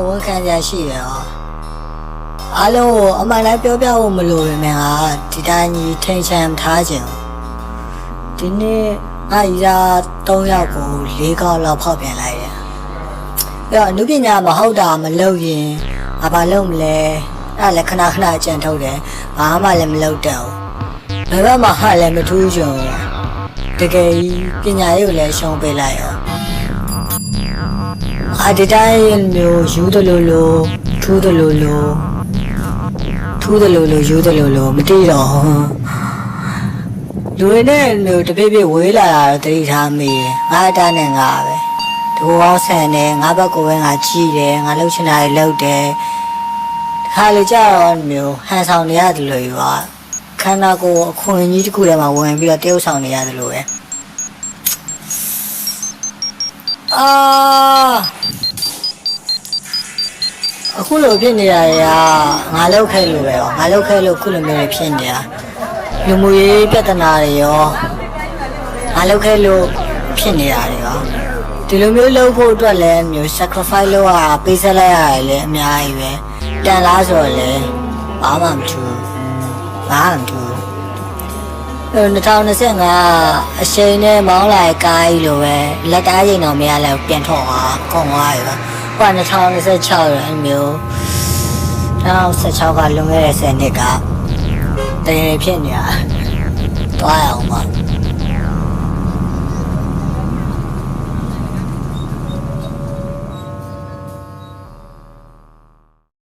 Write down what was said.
ဝန်ခံကြရှိရရောအားလုံးကိုအမှန်တိုင်းပြောပြဖို့မလိုပေမဲ့ဟာဒီတိုင်းကြီးထိန်ချန်ထားခြင်းဒီနေ့ငါဤသာ3ယောက်ကို4ခေါက်လောက်ဖောက်ပြန်လိုက်တယ်အဲ့တော့အနုပညာမဟုတ်တာမလုပ်ရင်ဘာလုပ်မလဲအဲ့လည်းခဏကြံထုတ်တယ်ဘာမှလည်းမလုပ်တော့ဘယ်ဘက်မှဟာလည်းမထူးချွန်တကယ်ပညာရေးကိုလည်းရှုံးပေးလိုက်ရောဒီတိုင်းမျိုးယူတယ်လို့ထူးတယ်လို့ထူးတယ်လို့ယူတယ်လို့မသိတော့လူတွေနဲ့မျိုးတပြည့်ပြည့်ဝေးလာတာတော့တတိထားမိတယ်ငါအတားနဲ့ငါပဲဒီဘောဆန်တယ်ငါဘက်ကိုပဲငါကြည့်တယ်ငါလှုပ်ချင်တာတွေလှုပ်တယ်ခါလေကြတော့မျိုးဟန်ဆောင်နေရတယ်လို့ယူပါခန္ဓာကိုယ်အခွင့်အရေးတစ်ခုထဲမှာဝင်ပြီးတော့တရုပ်ဆောင်နေရတယ်လို့ပဲအခုလိုဖြစ်နေရတာငါလောက်ခဲလို့ပဲရောငါလောက်ခဲလို့ခုလိုမျိုးဖြစ်နေတာလူမှုရေးပြဿနာတွေရောငါလောက်ခဲလို့ဖြစ်နေတာတွေရောဒီလိုမျိုးလုပ်ဖို့အတွက်လည်းမျိုး sacrifice လုပ်ရပေးဆက်လိုက်ရတယ်လေအများကြီးပဲတန်လားဆိုတော့လေဘာမှမထူး2025အချိန်နဲ့မောင်းလာကားကြီးလိုပဲလက်သားချိန်တော့မရလဲပြန်ထွက်သွားကုန်သွားပြီဟို2026ရအမျိုး2016ကလွန်ခဲ့တဲ့10နှစ်ကတကယ်ဖြစ်နေတာတွားရအောင်ပါ